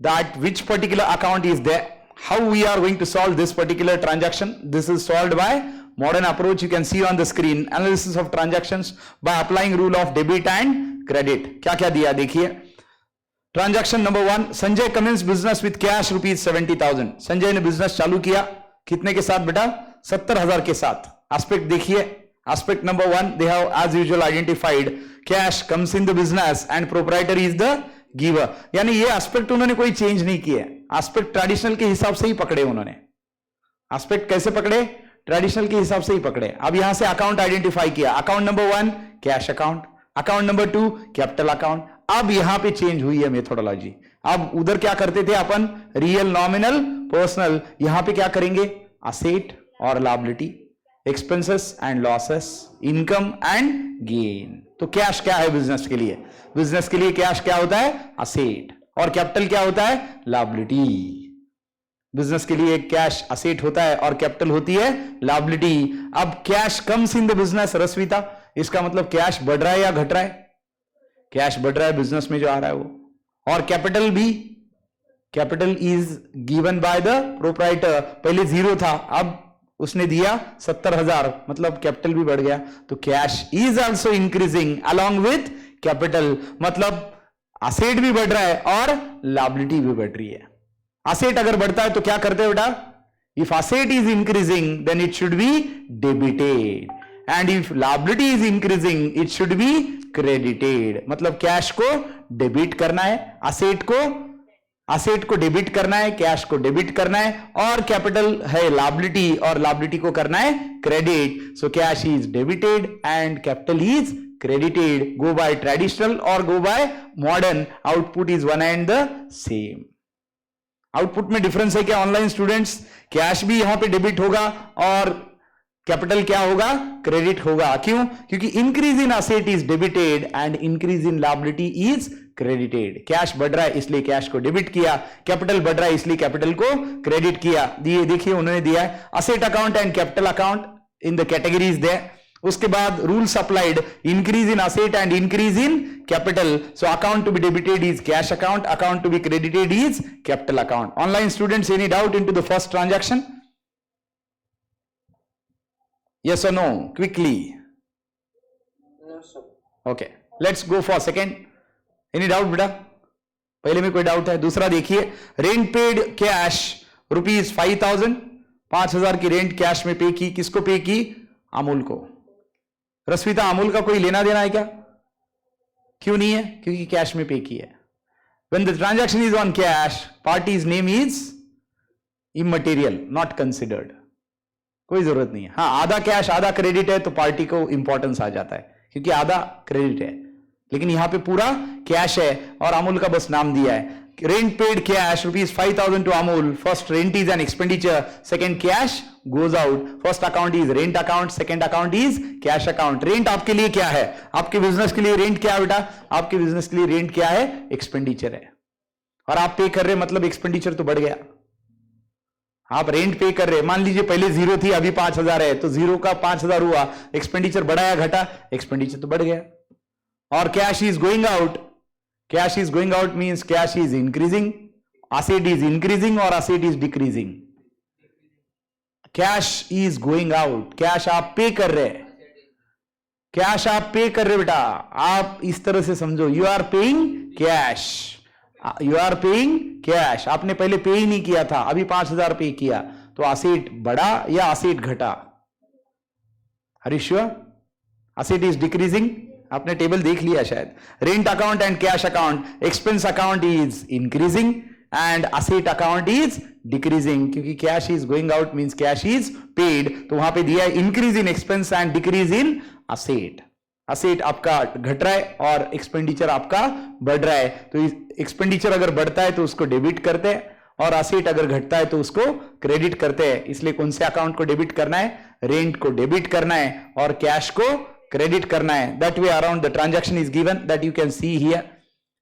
that which particular account is there. How we are going to solve this particular transaction? This is solved by modern approach. You can see on the screen, analysis of transactions by applying rule of debit and credit. क्या क्या दिया देखिए. Transaction number 1, Sanjay commences business with cash ₹70,000. Sanjay ने business चालू किया कितने के साथ बेटा? 70,000 के साथ. एस्पेक्ट देखिए. Aspect number 1, they have as usual identified cash comes in the business and proprietor is the giver. यानी ये एस्पेक्ट उन्होंने कोई चेंज नहीं किया. एस्पेक्ट ट्रेडिशनल के हिसाब से ही पकड़े उन्होंने. एस्पेक्ट कैसे पकड़े? ट्रेडिशनल के हिसाब से ही पकड़े. अब यहां से अकाउंट आइडेंटिफाई किया. Account number 1 cash account, account number 2 capital account. अब यहां पे चेंज हुई है मेथोडोलॉजी. अब उधर क्या करते थे अपन? Real, nominal, personal. यहां पे क्या करेंगे? असेट और liability, expenses and losses, income and gain. तो कैश क्या है बिजनेस के लिए? बिजनेस के लिए कैश क्या होता है? असेट. और कैपिटल क्या होता है? लायबिलिटी. बिजनेस के लिए कैश असेट होता है और कैपिटल होती है लायबिलिटी. अब cash comes in the business. Rashmita, इसका मतलब कैश बढ़ रहा है या घट रहा है? कैश बढ़ रहा है बिजनेस में जो आ रहा है वो. और कैपिटल भी, capital is given by the proprietor. पहले 0 था, अब उसने दिया 70,000, मतलब कैपिटल भी बढ़ गया. तो cash is also increasing along with capital. मतलब असेट भी बढ़ रहा है और लायबिलिटी भी बढ़ रही है. असेट अगर बढ़ता है तो क्या करते हैं बेटा? If asset is increasing then it should be debited, and if liability is increasing it should be credited. मतलब कैश को डेबिट करना है, असेट को डेबिट करना है, कैश को डेबिट करना है, और कैपिटल है लायबिलिटी, और लायबिलिटी को करना है credit. So cash is debited and capital is credited. Go by traditional or go by modern. Output is one and the same. Output में डिफरेंस है क्या ऑनलाइन स्टूडेंट्स? कैश भी यहां पे डेबिट होगा और कैपिटल क्या होगा? क्रेडिट होगा. क्यों? क्योंकि increase in asset is debited and increase in liability is credited. Cash बढ़ रहा है इसलिए कैश को डेबिट किया, कैपिटल बढ़ रहा है इसलिए कैपिटल को क्रेडिट किया. देखिए उन्होंने दिया है asset account and capital account in the categories there. उसके बाद rules applied, increase in asset and increase in capital. So account to be debited is cash account, account to be credited is capital account. Online students, any doubt into the first transaction? Yes or no? Quickly. No, sir. Okay. Let's go for second. Any doubt बेटा? पहले में कोई doubt है? दूसरा देखिए, rent paid cash ₹5,000. 5,000 की rent cash में पे की. किसको पे की? अमूल को. रश्मिता, अमूल का कोई लेना देना है क्या? क्यों नहीं है? क्योंकि कैश में पे की है. When the transaction is on cash, party's name is immaterial, not considered. कोई जरूरत नहीं है. हाँ, आधा कैश आधा क्रेडिट है तो पार्टी को इंपॉर्टेंस आ जाता है क्योंकि आधा क्रेडिट है, लेकिन यहां पे पूरा कैश है और अमूल का बस नाम दिया है. Rent paid cash ₹5,000 to Amul. First rent is an expenditure, second cash goes out. First account is rent account, second account is cash account. Rent आपके लिए क्या है? आपके बिजनेस के लिए रेंट क्या है बेटा? आपके बिजनेस के लिए रेंट क्या है? एक्सपेंडिचर है. और आप पे कर रहे मतलब एक्सपेंडिचर तो बढ़ गया. आप रेंट पे कर रहे, मान लीजिए पहले 0 थी अभी 5,000 है, तो 0 का 5,000 हुआ. एक्सपेंडिचर बढ़ा या घटा? एक्सपेंडिचर तो बढ़ गया. और cash is going out. Cash is going out means cash is increasing, asset is increasing और asset is decreasing. Cash is going out, cash आप पे कर रहे, कैश आप पे कर रहे बेटा. आप इस तरह से समझो, you are paying cash, you are paying cash. आपने पहले पे ही नहीं किया था, अभी 5,000 पे किया, तो असेट बढ़ा या असेट घटा? Harishwar, asset is decreasing. आपने टेबल देख लिया शायद. Rent account and cash account, expense account is increasing and asset account is decreasing. क्योंकि cash is going out means cash is paid, तो वहां पे दिया है increase in expense and decrease in asset. Asset आपका घट रहा है और एक्सपेंडिचर आपका बढ़ रहा है. तो एक्सपेंडिचर अगर बढ़ता है तो उसको डेबिट करते हैं और असेट अगर घटता है तो उसको क्रेडिट करते हैं. इसलिए कौन से अकाउंट को डेबिट करना है? रेंट को डेबिट करना है और कैश को क्रेडिट करना है. That way around the transaction is given, that you can see here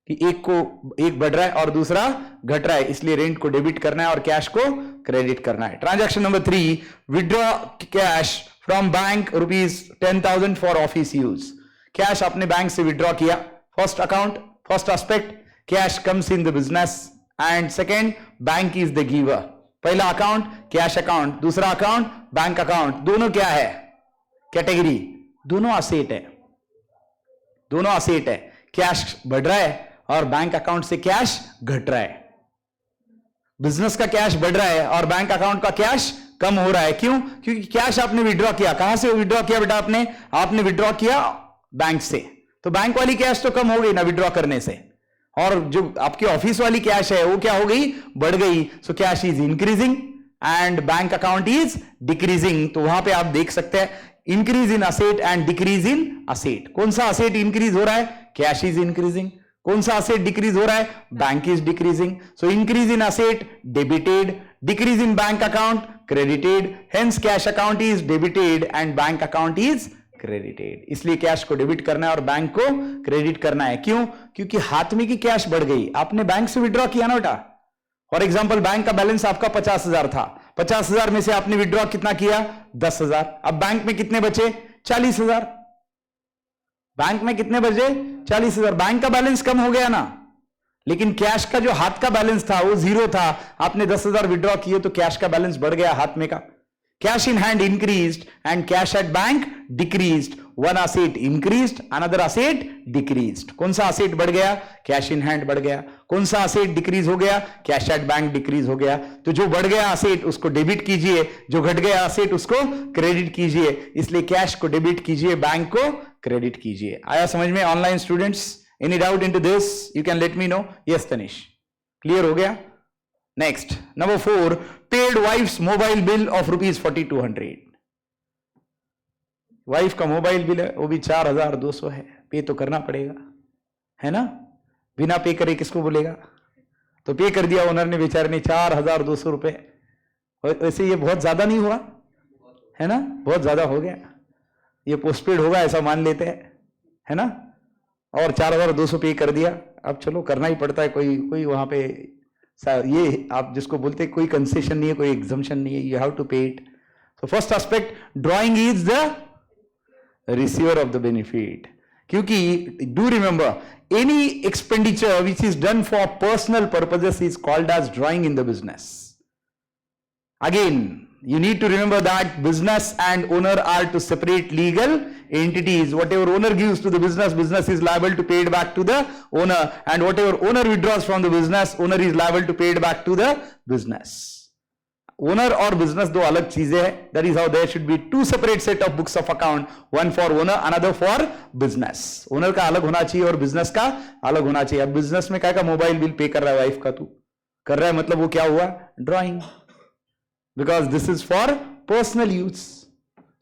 कि एक बढ़ रहा है और दूसरा घट रहा है, इसलिए रेंट को डेबिट करना है और कैश को क्रेडिट करना है. Transaction number 3, withdraw cash from bank ₹10,000 for office use. Cash आपने बैंक से विड्रॉ किया. First account, first aspect, cash comes in the business and second bank is the giver. पहला अकाउंट कैश अकाउंट, दूसरा account bank account. दोनों क्या है? Category. दोनों asset है, दोनों असेट है. कैश बढ़ रहा है और बैंक अकाउंट से कैश घट रहा है. बिजनेस का कैश बढ़ रहा है और बैंक अकाउंट का कैश कम हो रहा है. क्यों? क्योंकि कैश आपने विड्रॉ किया. कहां से विड्रॉ किया बेटा? आपने विड्रॉ किया बैंक से. तो बैंक वाली कैश तो कम हो गई ना विड्रॉ करने से, और जो आपकी ऑफिस वाली कैश है वो क्या हो गई? बढ़ गई. So cash is increasing and bank account is decreasing. तो वहां पे आप देख सकते हैं increase in asset and decrease in asset. कौन सा असेट इंक्रीज हो रहा है? Cash is increasing. कौन सा असेट डिक्रीज हो रहा है? Bank is decreasing. So increase in asset debited, decrease in bank account credited. Hence cash account is debited and bank account is credited. इसलिए कैश को डेबिट करना है और बैंक को क्रेडिट करना है. क्यों? क्योंकि हाथ में की कैश बढ़ गई. आपने बैंक से विड्रॉ किया ना बेटा. फॉर एग्जांपल बैंक का बैलेंस आपका 50,000 था. 50,000 में से आपने विड्रॉ कितना किया? 10,000. अब बैंक में कितने बचे? 40,000. बैंक में कितने बचे? 40,000. बैंक का बैलेंस कम हो गया ना, लेकिन कैश का जो हाथ का बैलेंस था वो 0 था. आपने 10,000 विड्रॉ किए तो कैश का बैलेंस बढ़ गया हाथ में का. Cash in hand increased and cash at bank decreased. One asset increased, another asset decreased. कौन सा asset बढ़ गया? Cash in hand बढ़ गया. कौन सा asset decrease हो गया? Cash at bank decrease हो गया. तो जो बढ़ गया asset उसको डेबिट कीजिए, जो घट गया asset उसको क्रेडिट कीजिए. इसलिए कैश को डेबिट कीजिए, बैंक को क्रेडिट कीजिए. आया समझ में online students? Any doubt into this? You can let me know. Yes Tanish, clear हो गया? Next number 4, paid wife's mobile bill of ₹4200. Wife का मोबाइल बिल है, वो भी 4,200 है. पे तो करना पड़ेगा, है ना? बिना पे करे किसको बोलेगा? तो पे कर दिया ओनर ने बेचारे ने 4,200 रुपए. वैसे ये बहुत ज्यादा नहीं हुआ है ना? बहुत ज्यादा हो गया. ये पोस्टपेड होगा ऐसा मान लेते हैं, है ना? और 4,200 पे कर दिया. अब चलो करना ही पड़ता है. कोई वहां पे ये आप जिसको बोलते हैं कोई कंसेशन नहीं है, कोई एग्जम्पशन नहीं है. You have to pay it. So first aspect, drawing is the receiver of the benefit. क्योंकि do remember any expenditure which is done for personal purposes is called as drawing in the business. Again, you need to remember that business and owner are to separate legal entities. Whatever owner gives to the business, business is liable to pay it back to the owner, and whatever owner withdraws from the business, owner is liable to pay it back to the business. Owner और business दो अलग चीजें हैं. That is how there should be two separate set of books of account, one for owner, another for business. Owner का अलग होना चाहिए और business का अलग होना चाहिए. अब business में क्या का मोबाइल बिल पे कर रहा है वाइफ का, तू कर रहा है, मतलब वो क्या हुआ? Drawing. Because this is for personal use.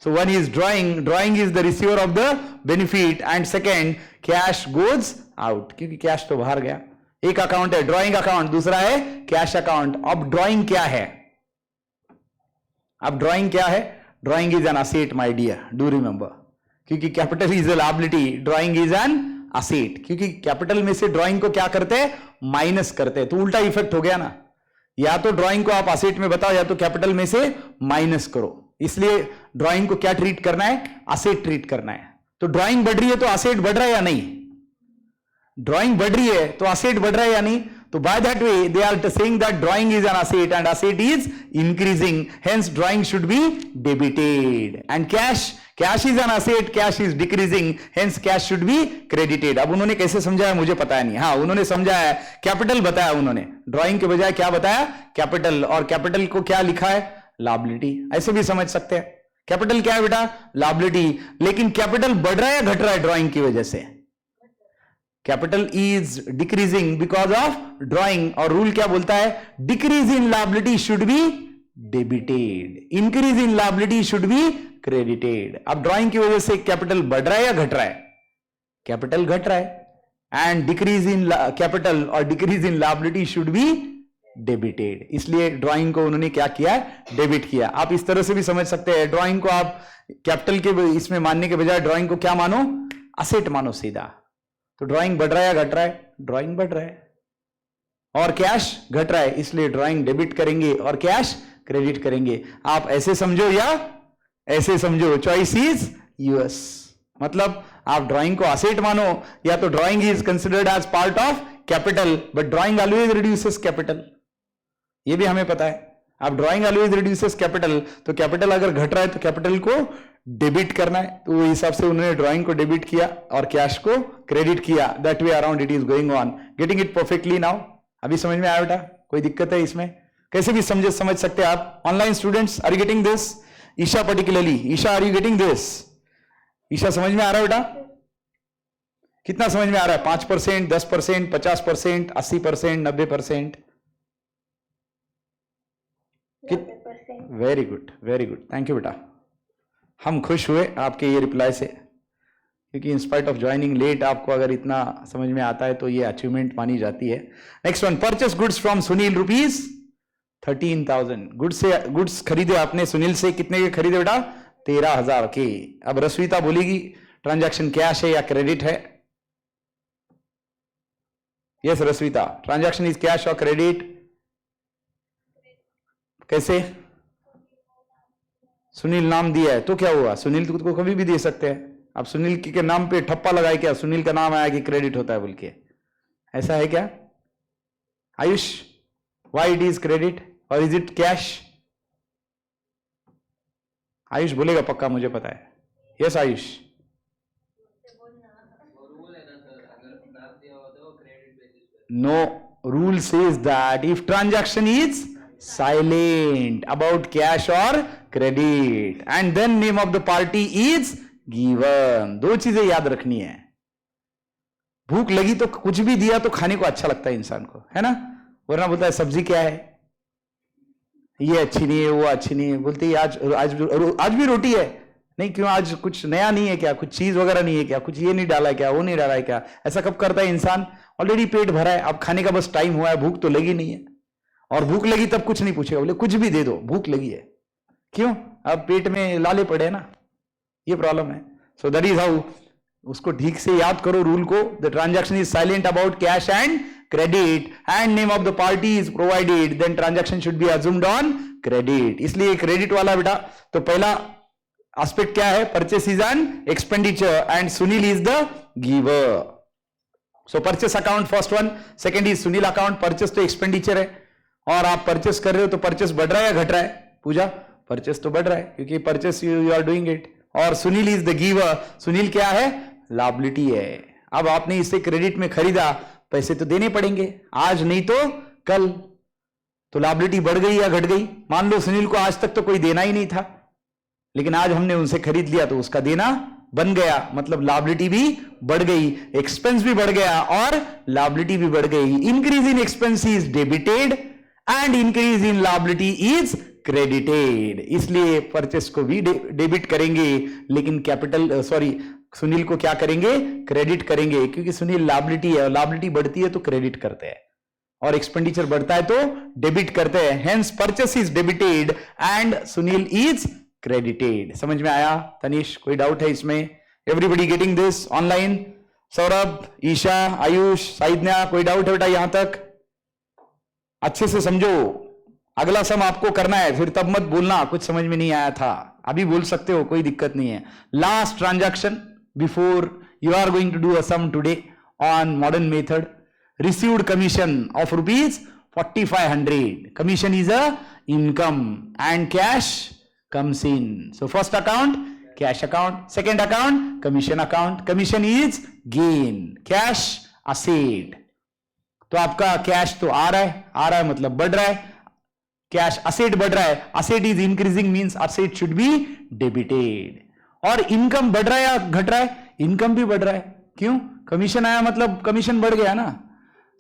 So one is drawing is the receiver of the benefit, and second cash goes out. क्योंकि कैश तो बाहर गया. एक अकाउंट है ड्रॉइंग अकाउंट, दूसरा है कैश अकाउंट. अब ड्रॉइंग क्या है? अब ड्रॉइंग क्या है? Drawing is an asset my dear, do remember. क्योंकि capital is a liability, drawing is an asset. क्योंकि कैपिटल में से ड्रॉइंग को क्या करते हैं? माइनस करते हैं. तो उल्टा इफेक्ट हो गया ना. या तो ड्राइंग को आप असेट में बताओ या तो कैपिटल में से माइनस करो. इसलिए ड्राइंग को क्या ट्रीट करना है? असेट ट्रीट करना है. तो ड्राइंग बढ़ रही है तो असेट बढ़ रहा है या नहीं? ड्राइंग बढ़ रही है तो असेट बढ़ रहा है या नहीं? तो by that way they are saying that drawing is an asset and asset is increasing. Hence drawing should be debited and cash is an asset, cash is decreasing, hence cash should be credited. अब उन्होंने कैसे समझाया मुझे पता है नहीं. हाँ, उन्होंने समझाया कैपिटल बताया. उन्होंने ड्राइंग के बजाय क्या बताया? कैपिटल. और कैपिटल को क्या लिखा है? लायबिलिटी. ऐसे भी समझ सकते हैं. कैपिटल क्या है बेटा? लायबिलिटी. लेकिन कैपिटल बढ़ रहा है या घट रहा है ड्राइंग की वजह से? Capital is decreasing because of drawing. और रूल क्या बोलता है? Decrease in liability should be debited, increase in liability should be credited. अब ड्राइंग की वजह से कैपिटल बढ़ रहा है या घट रहा है? कैपिटल घट रहा है. एंड डिक्रीज इन कैपिटल और decrease in liability should be debited. इसलिए ड्राइंग को उन्होंने क्या किया? डेबिट किया. आप इस तरह से भी समझ सकते हैं. ड्राइंग को आप कैपिटल के इसमें मानने के बजाय ड्राइंग को क्या मानो? असेट मानो सीधा. तो ड्राइंग बढ़ रहा है या घट रहा है? ड्राइंग बढ़ रहा है. और कैश घट रहा है, इसलिए ड्राइंग डेबिट करेंगे और कैश क्रेडिट करेंगे. आप ऐसे समझो या ऐसे समझो, चॉइस इज यूएस. मतलब आप ड्राइंग को असेट मानो या तो drawing is considered as part of capital, but drawing always reduces capital, ये भी हमें पता है। अब ड्रॉइंग ऑलवेज रिड्यूसेस कैपिटल, तो कैपिटल अगर घट रहा है तो कैपिटल को डेबिट करना है, तो वो हिसाब से उन्होंने ड्रॉइंग को डेबिट किया और कैश को क्रेडिट किया। That way around it is going on. Getting it perfectly now? अभी समझ में आया बेटा? कोई दिक्कत है इसमें? कैसे भी समझ सकते हैं आप। Online students, are you getting this? Isha particularly, Isha are you getting this? Isha समझ में आ रहा है बेटा? कितना समझ में आ रहा है? 5%, 10%, 50%, 80%, 90%? Very good, very good, thank you बेटा। हम खुश हुए आपके ये रिप्लाई से, क्योंकि in spite of joining late आपको अगर इतना समझ में आता है तो ये अचीवमेंट मानी जाती है। Next one, purchase goods from Sunil rupees 13,000। Goods खरीदे आपने सुनील से, कितने के खरीदे बेटा? 13,000 के। अब रश्मिता बोलेगी ट्रांजैक्शन कैश है या क्रेडिट है? Yes Rashmita, transaction is cash और क्रेडिट? कैसे? सुनील नाम दिया है तो क्या हुआ? सुनील को कभी भी दे सकते हैं। अब सुनील के नाम पे ठप्पा लगाए क्या? सुनील का नाम आया कि क्रेडिट होता है बोल के, ऐसा है क्या? Ayush, why it is credit और इज इट कैश? आयुष बोलेगा पक्का, मुझे पता है। Yes Ayush, no, rule says that if transaction is silent about cash or credit and then name of the party is given। दो चीजें याद रखनी है। भूख लगी तो कुछ भी दिया तो खाने को अच्छा लगता है इंसान को, है ना? वरना बोलता है सब्जी क्या है, ये अच्छी नहीं है, वो अच्छी नहीं है, बोलते ही आज भी रोटी है। नहीं क्यों? आज कुछ नया नहीं है क्या? कुछ चीज वगैरह नहीं है क्या? कुछ ये नहीं डाला है क्या? वो नहीं डाला है क्या? ऐसा कब करता है इंसान? ऑलरेडी पेट भरा है, अब खाने का बस टाइम हुआ है, भूख तो लगी नहीं है। और भूख लगी तब कुछ नहीं पूछेगा, बोले कुछ भी दे दो, भूख लगी है। क्यों? अब पेट में लाले पड़े हैं ना, ये प्रॉब्लम है। सो दैट इज हाउ, उसको ठीक से याद करो रूल को। The transaction is silent about cash and credit and name of the party is provided, then transaction should be assumed on credit. इसलिए क्रेडिट वाला बेटा, तो पहला एस्पेक्ट क्या है? Purchase is an expenditure and Sunil is the giver. So purchase account first one, second is Sunil account. Purchase तो expenditure है और आप परचेस कर रहे हो, तो परचेस बढ़ रहा है या घट रहा है? पूजा, परचेस तो बढ़ रहा है क्योंकि purchase you are doing it. और Sunil is the giver, Sunil क्या है? लायबिलिटी है। अब आपने इसे क्रेडिट में खरीदा, पैसे तो देने पड़ेंगे, आज नहीं तो कल। तो लायबिलिटी बढ़ गई या घट गई? मान लो सुनील को आज तक तो कोई देना ही नहीं था, लेकिन आज हमने उनसे खरीद लिया तो उसका देना बन गया, मतलब लायबिलिटी भी बढ़ गई, एक्सपेंस भी बढ़ गया और लायबिलिटी भी बढ़ गई। Increase in expense is debited and increase in liability is credited. इसलिए परचेस को भी डेबिट करेंगे, लेकिन कैपिटल सुनील को क्या करेंगे? क्रेडिट करेंगे, क्योंकि सुनील लायबिलिटी है और लायबिलिटी बढ़ती है तो क्रेडिट करते हैं और एक्सपेंडिचर बढ़ता है तो डेबिट करते हैं। Hence purchase is debited and Sunil is credited. समझ में आया तनिष? कोई डाउट है इसमें? Everybody getting this online? Saurabh, Isha, Ayush, Saidanya, कोई डाउट है बेटा यहां तक? अच्छे से समझो, अगला सम आपको करना है, फिर तब मत बोलना कुछ समझ में नहीं आया था। अभी बोल सकते हो, कोई दिक्कत नहीं है। Last transaction before you are going to do a sum today on modern method. Received commission of rupees 4500। Commission is a income and cash comes in. So first account, cash account. Second account, commission account. Commission is gain. Cash, asset. तो आपका cash तो आ रहा है मतलब बढ़ रहा है, cash asset बढ़ रहा है, asset is increasing means asset should be debited. और इनकम बढ़ रहा है या घट रहा है? इनकम भी बढ़ रहा है। क्यों? कमीशन आया मतलब कमीशन बढ़ गया ना।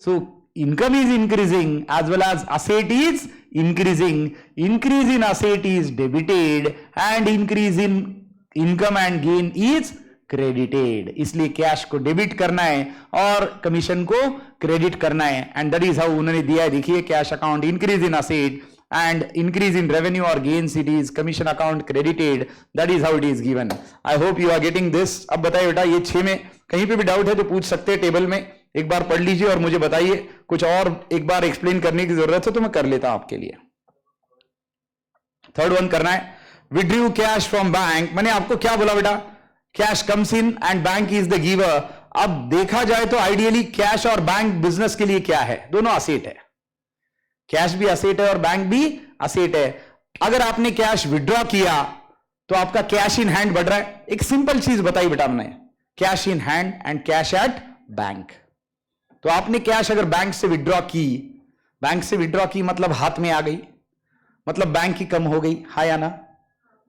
सो income is increasing as well as asset is increasing. Increase in asset is debited and increase in income and gain is credited. इसलिए कैश को डेबिट करना है और कमीशन को क्रेडिट करना है, एंड दैट इज हाउ उन्होंने दिया है। देखिए, cash account increase in asset and increase in revenue or gains it is commission account credited. That is how it is given. I hope you are getting this. अब बताइए बेटा, ये 6 में कहीं पे भी डाउट है तो पूछ सकते हैं टेबल में, एक बार पढ़ लीजिए और मुझे बताइए। कुछ और एक बार एक्सप्लेन करने की जरूरत है तो मैं कर लेता हूं आपके लिए। थर्ड वन करना है, विड्रू कैश फ्रॉम बैंक। मैंने आपको क्या बोला बेटा? Cash comes in and bank is the giver अब देखा जाए तो आइडियली कैश और बैंक बिजनेस के लिए क्या है, दोनों असेट है, कैश भी असेट है और बैंक भी असेट है। अगर आपने कैश विड्रॉ किया तो आपका कैश इन हैंड बढ़ रहा है। एक सिंपल चीज बताई बेटा हमने, cash in hand and cash at bank. तो आपने कैश अगर बैंक से विड्रॉ की, बैंक से विड्रॉ की मतलब हाथ में आ गई, मतलब बैंक की कम हो गई, हाँ या ना?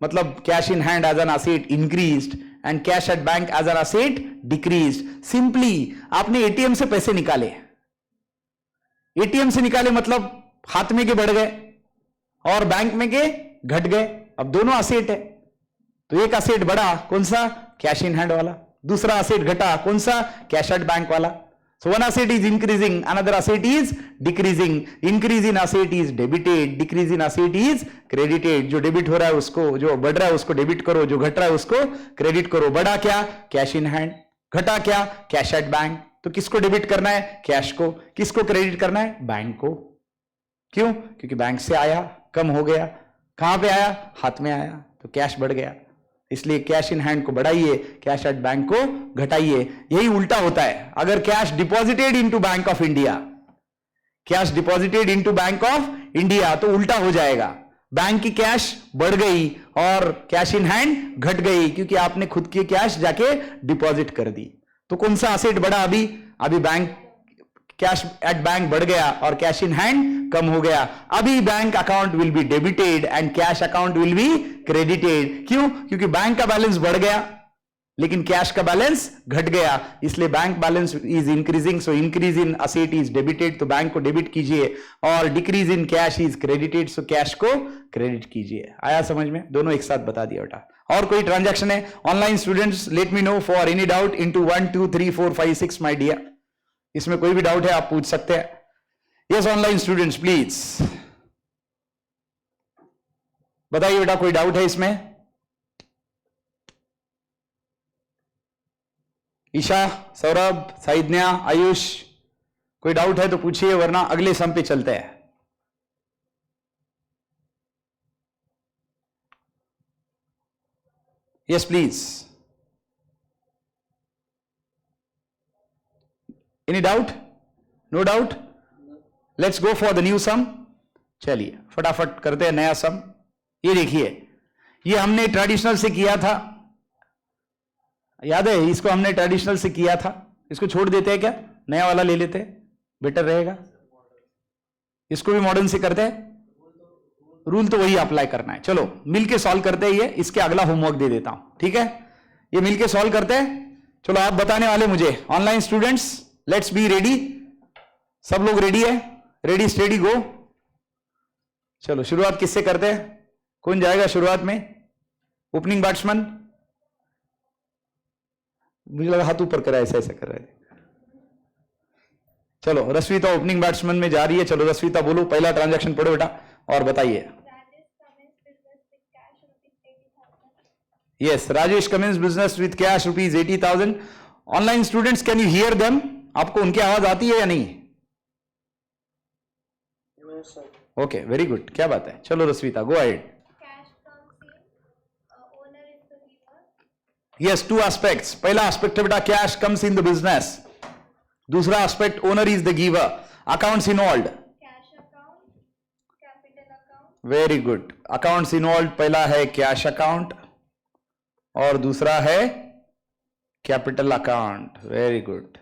मतलब cash in hand as an asset increased and cash at bank as an asset decreased. Simply आपने एटीएम से पैसे निकाले, एटीएम से निकाले मतलब हाथ में के बढ़ गए और बैंक में के घट गए। अब दोनों असेट है, तो एक असेट बढ़ा, कौन सा? कैश इन हैंड वाला। दूसरा असेट घटा, कौन सा? कैश एट बैंक वाला। So one asset is increasing, another asset is decreasing. Increase in asset is debited, decrease in asset is credited. जो डेबिट हो रहा है उसको, जो बढ़ रहा है उसको डेबिट करो, जो घट रहा है उसको क्रेडिट करो। बढ़ा क्या? Cash in hand. घटा क्या? Cash at bank. तो किसको डेबिट करना है? कैश को। किसको क्रेडिट करना है? बैंक को। क्यों? क्योंकि बैंक से आया, कम हो गया, कहां पे आया? हाथ में आया, तो कैश बढ़ गया। इसलिए कैश इन हैंड को बढ़ाइए, कैश एट बैंक को घटाइए। यही उल्टा होता है, अगर cash deposited into bank of India, cash deposited into bank of India, तो उल्टा हो जाएगा, बैंक की कैश बढ़ गई और कैश इन हैंड घट गई, क्योंकि आपने खुद की कैश जाके डिपॉजिट कर दी। तो कौन सा असेट बढ़ा? अभी बैंक, कैश एट बैंक बढ़ गया और कैश इन हैंड कम हो गया। अभी bank account will be debited and cash account will be credited. क्यों? क्योंकि बैंक का बैलेंस बढ़ गया लेकिन कैश का बैलेंस घट गया, इसलिए bank balance is increasing, so increase in asset is debited, तो बैंक को डेबिट कीजिए, और decrease in cash is credited, so cash को क्रेडिट कीजिए। आया समझ में? दोनों एक साथ बता दिया बेटा। और कोई ट्रांजैक्शन है? Online students let me know for any doubt into 1 2 3 4 5 6 my dear. इसमें कोई भी डाउट है आप पूछ सकते हैं। यस ऑनलाइन स्टूडेंट्स प्लीज बताइए बेटा, कोई डाउट है इसमें? ईशा, सौरभ, साइदन्या, आयुष, कोई डाउट है तो पूछिए, वरना अगले सम पे चलते हैं। Yes please. Any doubt? No doubt? Let's go for the new sum. चलिए फटाफट करते हैं नया सम। ये देखिए, ये हमने ट्रेडिशनल से किया था, याद है? इसको हमने ट्रेडिशनल से किया था, इसको छोड़ देते हैं क्या? नया वाला ले लेते हैं, बेटर रहेगा। इसको भी मॉडर्न से करते हैं, रूल तो वही अप्लाई करना है। चलो मिलके सॉल्व करते हैं ये, इसके अगला होमवर्क दे देता हूं, ठीक है? ये मिलके सॉल्व करते हैं। चलो आप बताने वाले मुझे, online students let's be ready. सब लोग रेडी है? रेडी स्टेडी गो। चलो शुरुआत किससे करते हैं? कौन जाएगा शुरुआत में? Opening batsman. मुझे लगा हाथ ऊपर करा, ऐसा ऐसा कर रहे थे। चलो रश्विता ओपनिंग बैट्समैन में जा रही है। चलो रश्विता बोलो, पहला ट्रांजैक्शन पढ़ो बेटा और बताइए। Yes, Rajesh Cummins business with cash rupees 80,000। Online students can you hear them? आपको उनकी आवाज आती है या नहीं? ओके वेरी गुड, क्या बात है। चलो Rashvita go ahead. Yes, two aspects. पहला एस्पेक्ट है बेटा cash comes in the business, दूसरा aspect owner is the giver. Accounts involved, very good. Accounts involved, पहला है कैश अकाउंट और दूसरा है कैपिटल अकाउंट, वेरी गुड।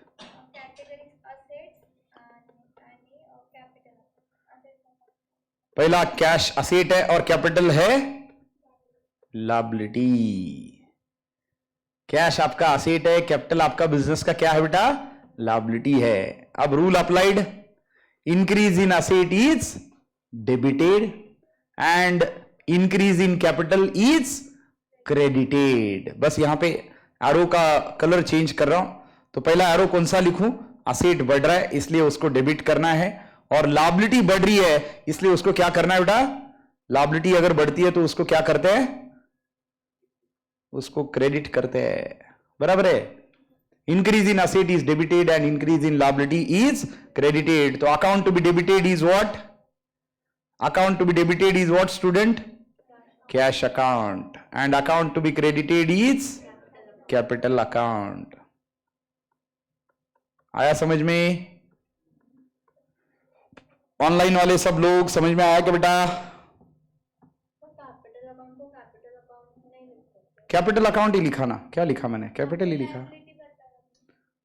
पहला कैश असेट है और कैपिटल है लायबिलिटी। कैश आपका असेट है, कैपिटल आपका बिजनेस का क्या है बेटा? लायबिलिटी है। अब rule applied, increase in asset is debited and increase in capital is credited. बस यहां पे एरो का कलर चेंज कर रहा हूं। तो पहला एरो कौन सा लिखूं? असेट बढ़ रहा है इसलिए उसको डेबिट करना है, और लायबिलिटी बढ़ रही है इसलिए उसको क्या करना है बेटा? लायबिलिटी अगर बढ़ती है तो उसको क्या करते हैं? उसको क्रेडिट करते हैं, बराबर है? Increase in asset is debited and increase in liability is credited. तो account to be debited is what? Account to be debited is what student? Cash account. And account to be credited is capital account. आया समझ में? Online वाले सब लोग समझ में आया क्या बेटा? कैपिटल अकाउंट ही लिखा ना, क्या लिखा मैंने? कैपिटल ही लिखा।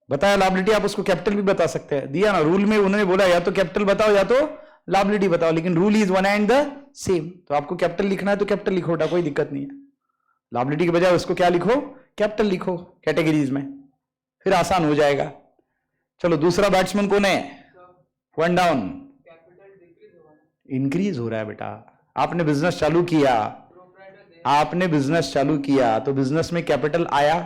बताया लायबिलिटी, आप उसको कैपिटल भी बता सकते हैं, दिया ना रूल में उन्होंने बोला या तो कैपिटल बताओ या तो लायबिलिटी बताओ, लेकिन rule is one and the same. तो आपको कैपिटल लिखना है तो कैपिटल लिखो बेटा, कोई दिक्कत नहीं है। लायबिलिटी के बजाय उसको क्या लिखो? कैपिटल लिखो कैटेगरीज में, फिर आसान हो जाएगा। चलो दूसरा बैट्समैन कौन है? One down. इंक्रीज हो रहा है बेटा, आपने बिजनेस चालू किया, आपने बिजनेस चालू किया तो बिजनेस में कैपिटल आया,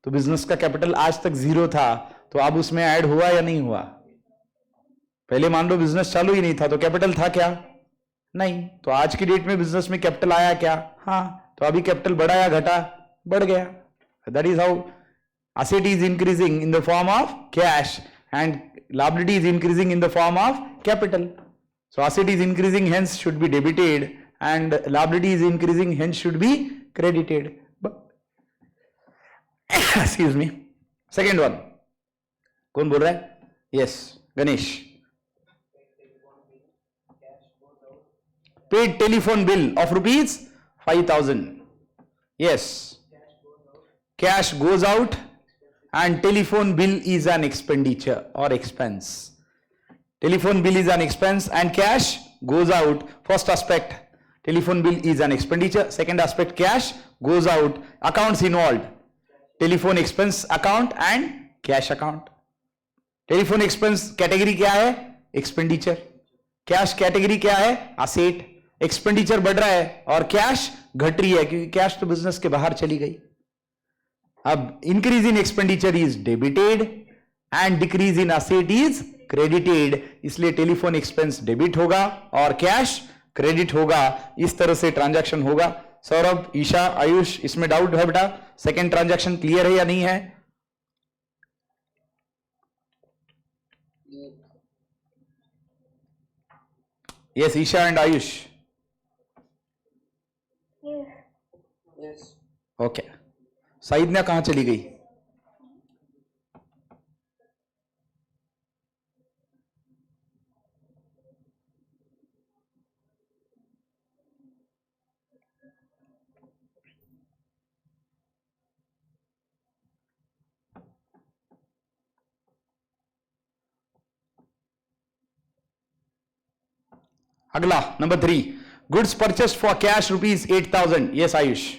तो बिजनेस का कैपिटल आज तक 0 था, तो अब उसमें ऐड हुआ या नहीं हुआ? पहले मान लो बिजनेस चालू ही नहीं था तो कैपिटल था क्या? नहीं। तो आज की डेट में बिजनेस में कैपिटल आया क्या? हाँ। तो अभी कैपिटल बढ़ा या घटा? बढ़ गया। That is how asset is increasing in the form of cash and liability is increasing in the form of capital. So asset is increasing, hence should be debited, and liability is increasing, hence should be credited. Excuse me. Second one. कौन बोल रहा है? Yes, Ganesh. Paid telephone bill of rupees 5,000. Yes. Cash goes out and telephone bill is an expenditure or expense. Telephone bill is an expense and cash goes out. First aspect, telephone bill is an expenditure. Second aspect, cash goes out. Accounts involved, telephone expense account and cash account. Telephone expense category क्या है? Expenditure. Cash category क्या है? Asset. Expenditure बढ़ रहा है और cash घट रही है क्योंकि cash तो business के बाहर चली गई। अब increase in expenditure is debited and decrease in asset is credited, इसलिए टेलीफोन एक्सपेंस डेबिट होगा और कैश क्रेडिट होगा। इस तरह से ट्रांजैक्शन होगा। सौरभ, ईशा, आयुष, इसमें डाउट है बेटा? सेकेंड ट्रांजैक्शन क्लियर है या नहीं है? Yes Isha and Ayush. Yes. Okay. Saidna कहां चली गई? अगला number 3, goods purchased for cash rupees 8,000. Yes Ayush.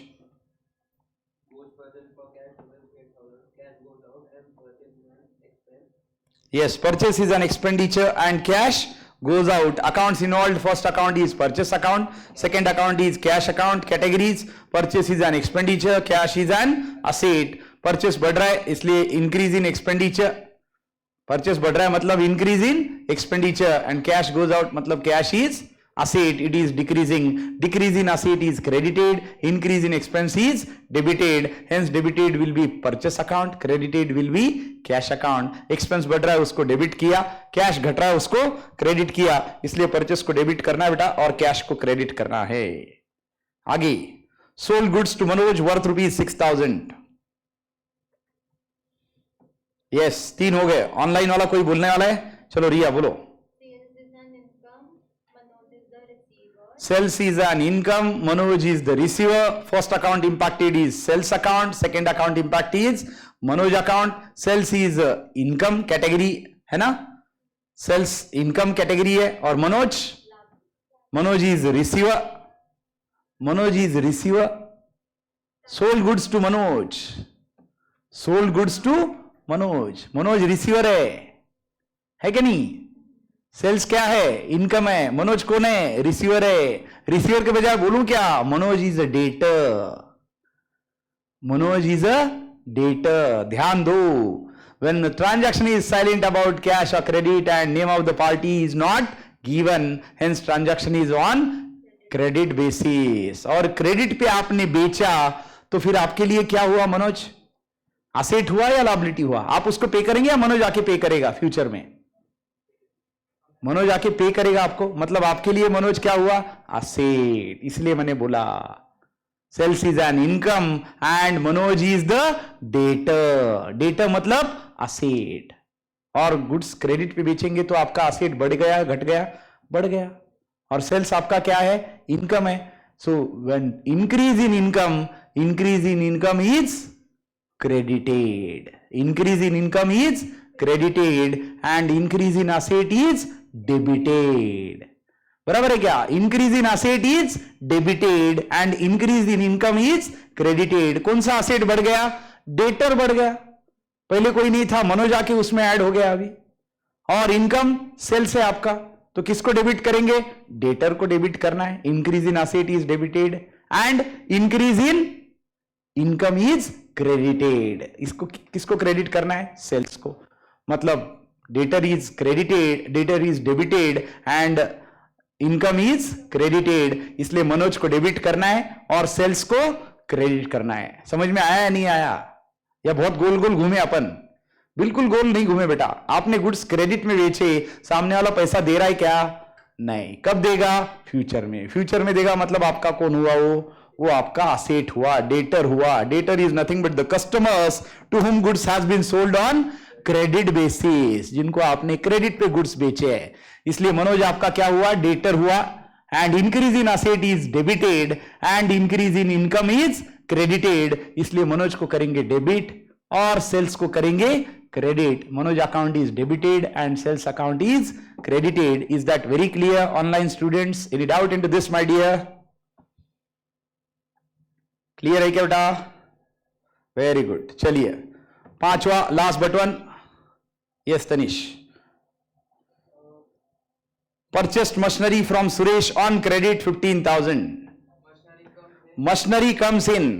Yes, purchase is an expenditure and cash goes out. Accounts involved, first account is purchase account, second account is cash account. Categories, purchase is an expenditure, cash is an asset. Purchase बढ़ रहा है इसलिए increase in expenditure. Purchase बढ़ रहा है मतलब increase in expenditure and cash goes out मतलब cash is asset, it is decreasing. Decrease in asset is credited, increase in expense is debited, hence debited will be purchase account, credited will be cash account. expense बढ़ रहा है उसको debit किया, cash घट रहा है उसको क्रेडिट किया, इसलिए परचेस को डेबिट करना है बेटा और कैश को क्रेडिट करना है। आगे, sold goods to Manoj worth rupees 6,000. Yes 3 हो गए। ऑनलाइन वाला कोई बोलने वाला है? चलो रिया बोलो। Sales is an income, Manoj is the receiver. First account impacted is sales account, second account impact is Manoj account. Sales is income category है ना? Sales income category है और Manoj is receiver. Manoj is receiver. Sold goods to Manoj. Sold goods to Manoj. Manoj receiver है क्या नहीं? Sales क्या है? Income है। मनोज कौन है? रिसीवर है। रिसीवर के बजाय बोलूं क्या? Manoj is a debtor. Manoj is a debtor. ध्यान दो, when the transaction is silent about cash or credit and name of the party is not given, hence transaction is on credit basis. और credit पे आपने बेचा तो फिर आपके लिए क्या हुआ मनोज? असेट हुआ या लायबिलिटी हुआ? आप उसको पे करेंगे या मनोज आके पे करेगा फ्यूचर में? मनोज आके पे करेगा आपको, मतलब आपके लिए मनोज क्या हुआ? असेट। इसलिए मैंने बोला sales is an income and Manoj is the debtor. Debtor मतलब असेट। और गुड्स क्रेडिट पे बेचेंगे तो आपका असेट बढ़ गया, घट गया, बढ़ गया। और सेल्स आपका क्या है? इनकम है। So when increase in income is credited, increase in income is credited and increase in asset is debited। बराबर है क्या? increase in asset is debited and increase in income is credited। कौन सा asset बढ़ गया? Debtor बढ़ गया, पहले कोई नहीं था, मनोज आके उसमें ऐड हो गया अभी। और इनकम सेल्स है आपका, तो किसको डेबिट करेंगे? डेटर को डेबिट करना है। Increase in asset is debited and increase in income is credited. इसको किसको क्रेडिट करना है? सेल्स को। मतलब debtor is credited, debtor is debited and income is credited, इसलिए मनोज को डेबिट करना है और सेल्स को क्रेडिट करना है। समझ में आया या नहीं आया? या बहुत गोल गोल घूमे अपन? बिल्कुल गोल नहीं घूमे बेटा। आपने गुड्स क्रेडिट में बेचे, सामने वाला पैसा दे रहा है क्या? नहीं। कब देगा? फ्यूचर में। फ्यूचर में देगा मतलब आपका कौन हुआ? वो आपका असेट हुआ, डेटर हुआ। Debtor is nothing but the customers to whom goods has been sold on credit basis, जिनको आपने क्रेडिट पे गुड्स बेचे हैं। इसलिए मनोज आपका क्या हुआ? डेटर हुआ। And increase in asset is debited and increase in income is credited, इसलिए मनोज को करेंगे डेबिट और सेल्स को करेंगे credit. Manoj account is debited and sales account is credited. Is that very clear online students? Any doubt into this my dear? Clear है क्या बेटा? Very good. चलिए पांचवा last but one. Yes Tanish. Purchased machinery from Suresh on credit 15,000। Machinery comes इन,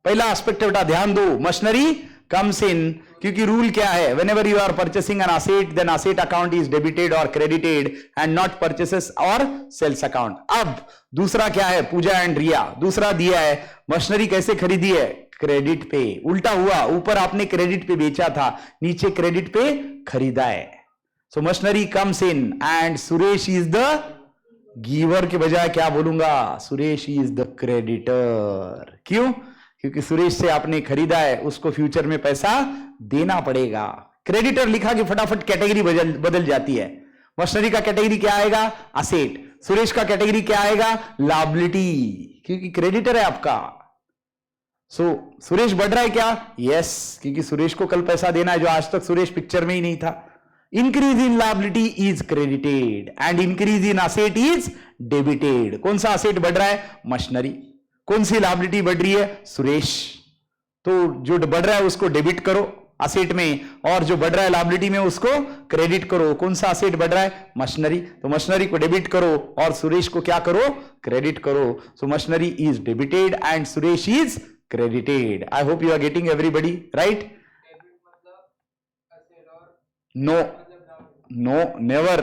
पहला aspect बेटा ध्यान दो, machinery comes इन, क्योंकि रूल क्या है? Whenever you are purchasing an asset then asset account is debited और क्रेडिटेड एंड नॉट परचेसेस और सेल्स अकाउंट। अब दूसरा क्या है? पूजा एंड रिया। दूसरा दिया है मशीनरी कैसे खरीदी है? क्रेडिट पे। उल्टा हुआ, ऊपर आपने क्रेडिट पे बेचा था, नीचे क्रेडिट पे खरीदा है। So machinery comes in and Suresh is the giver के बजाय क्या बोलूंगा? Suresh is the creditor. क्यों? क्योंकि सुरेश से आपने खरीदा है, उसको फ्यूचर में पैसा देना पड़ेगा। क्रेडिटर लिखा कि फटाफट कैटेगरी बदल जाती है। मशीनरी का कैटेगरी क्या आएगा? असेट। सुरेश का कैटेगरी क्या आएगा? लायबिलिटी, क्योंकि क्रेडिटर है आपका। सुरेश बढ़ रहा है क्या? यस, क्योंकि सुरेश को कल पैसा देना है, जो आज तक सुरेश पिक्चर में ही नहीं था। Increase in liability is credited and increase in asset is debited. कौन सा असेट बढ़ रहा है? मशीनरी। कौन सी लायबिलिटी बढ़ रही है? सुरेश। तो जो बढ़ रहा है उसको डेबिट करो असेट में, और जो बढ़ रहा है लायबिलिटी में उसको क्रेडिट करो। कौन सा असेट बढ़ रहा है? मशीनरी। तो मशीनरी को डेबिट करो और सुरेश को क्या करो? क्रेडिट करो। So machinery is debited and Suresh is credited. I hope you are getting everybody right. No, never.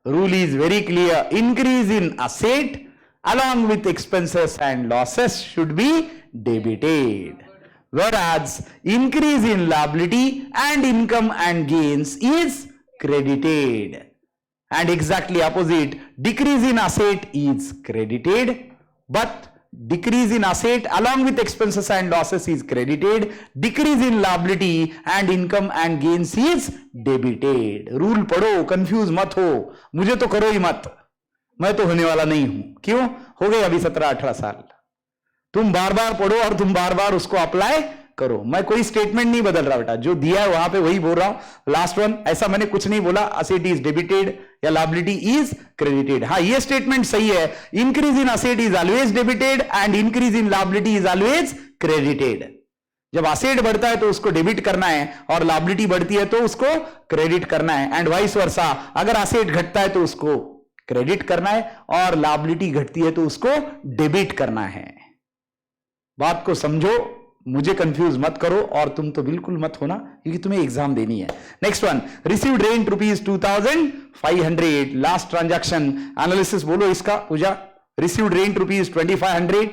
Rule is very clear. Increase in asset along with expenses and losses should be debited, whereas increase in liability and income and gains is credited. And exactly opposite, decrease in asset is credited, but decrease in asset along with expenses and losses is credited. Decrease in liability and income and gains is debited. Rule पढ़ो, confuse मत हो। मुझे तो करो ही मत, मैं तो होने वाला नहीं हूं। क्यों? हो गए अभी 17-18 साल। तुम बार बार पढ़ो और तुम बार बार उसको अप्लाई करो। मैं कोई स्टेटमेंट नहीं बदल रहा बेटा, जो दिया है वहां पे वही बोल रहा हूं। लास्ट वन, ऐसा मैंने कुछ नहीं बोला असेट इज डेबिटेड या लायबिलिटी इज क्रेडिटेड। हाँ, ये स्टेटमेंट सही है। Increase in asset is always debited and increase in liability is always credited. जब असेट बढ़ता है तो उसको डेबिट करना है और लायबिलिटी बढ़ती है तो उसको क्रेडिट करना है, एंड वाइस वर्सा। अगर असेट घटता है तो उसको क्रेडिट करना है और लायबिलिटी घटती है तो उसको डेबिट करना है। बात को समझो, मुझे कंफ्यूज मत करो और तुम तो बिल्कुल मत होना, क्योंकि तुम्हें एग्जाम देनी है। Next one, received rent rupees 2,500। Last transaction analysis बोलो इसका Pooja. Received rent rupees 2,500।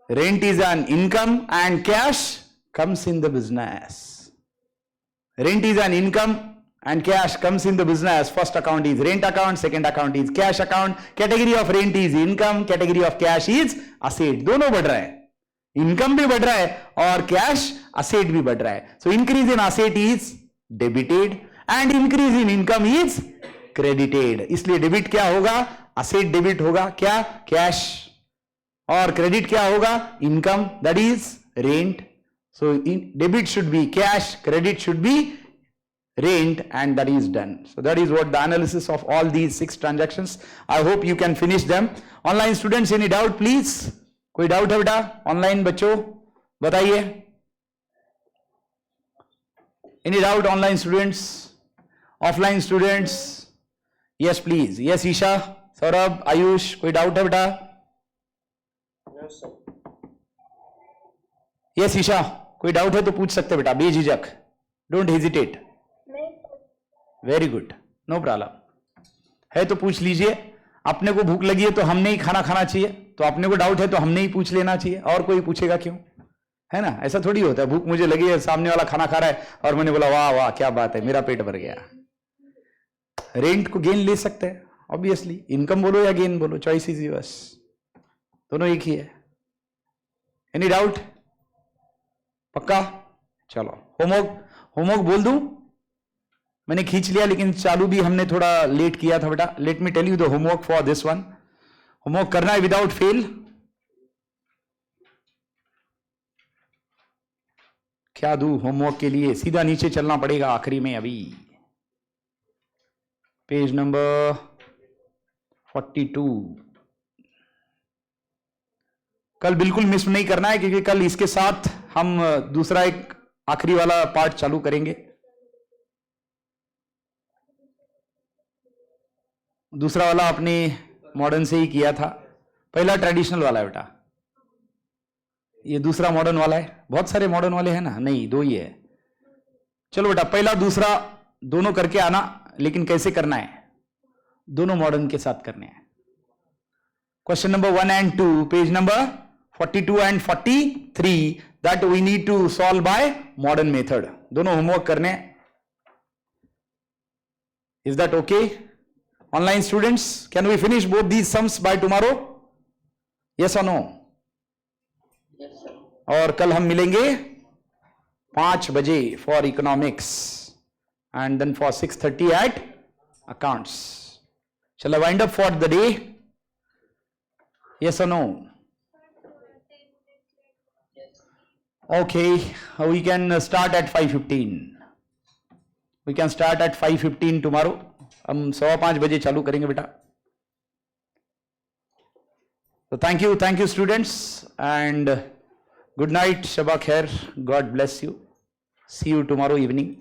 Rent is an income and cash comes in the business. Rent is an income and cash comes in the business. First account is rent account, second account is cash account. Category of rent is income, category of cash is asset. दोनों बढ़ रहा है, income भी बढ़ रहा है और cash asset भी बढ़ रहा है। So increase in asset is debited and increase in income is credited. इसलिए डेबिट क्या होगा? असेट डेबिट होगा. क्या? कैश. और क्रेडिट क्या होगा? Income, that is rent. So debit should be cash, credit should be rent, and that is done. So that is what the analysis of all these 6 transactions. I hope you can finish them. Online students, any doubt please? कोई doubt है बेटा? Online बच्चों बताइए. Any doubt online students? Offline students? Yes please. Yes Isha, Saurabh, Ayush, कोई doubt है बेटा? Yes, sir. Yes Isha, कोई doubt है तो पूछ सकते बेटा, बेझिझक. Don't hesitate. Very good, no problem. है तो पूछ लीजिए. अपने को भूख लगी है तो हमने ही खाना खाना चाहिए, तो अपने को डाउट है तो हमने ही पूछ लेना चाहिए, और कोई पूछेगा क्यों? है ना? ऐसा थोड़ी होता है. भूख मुझे लगी है, सामने वाला खाना खा रहा है और मैंने बोला वाह वाह क्या बात है, मेरा पेट भर गया. रेंट को गेन ले सकते हैं ऑब्वियसली. इनकम बोलो या गेन बोलो, चॉइस इज योर्स. दोनों एक ही है. Any doubt? पक्का? चलो होमवर्क बोल दूं? मैंने खींच लिया, लेकिन चालू भी हमने थोड़ा लेट किया था बेटा. Let me tell you the homework for this one. Homework करना है विदाउट फेल. क्या दूं होमवर्क के लिए? सीधा नीचे चलना पड़ेगा आखिरी में. अभी पेज नंबर 42. कल बिल्कुल मिस नहीं करना है, क्योंकि कल इसके साथ हम दूसरा एक आखिरी वाला पार्ट चालू करेंगे. दूसरा वाला अपने मॉडर्न से ही किया था. पहला ट्रेडिशनल वाला है बेटा, ये दूसरा मॉडर्न वाला है. बहुत सारे मॉडर्न वाले हैं ना? नहीं, 2 ही है. चलो बेटा, पहला दूसरा दोनों करके आना, लेकिन कैसे करना है? दोनों मॉडर्न के साथ करने हैं. Question number 1 and 2, page number 42 and 43, that we need to solve by modern method. दोनों होमवर्क करने. Is that okay? Online students, can we finish both these sums by tomorrow? Yes or no? Yes, sir. और कल हम मिलेंगे 5 बजे for economics and then for 6:30 at accounts. Shall I wind up for the day? Yes or no? Yes. Okay, we can start at 5:15. We can start at 5:15 tomorrow. हम 5:15 बजे चालू करेंगे बेटा. तो thank you students, and good night, शबा खैर, God bless you. See you tomorrow evening.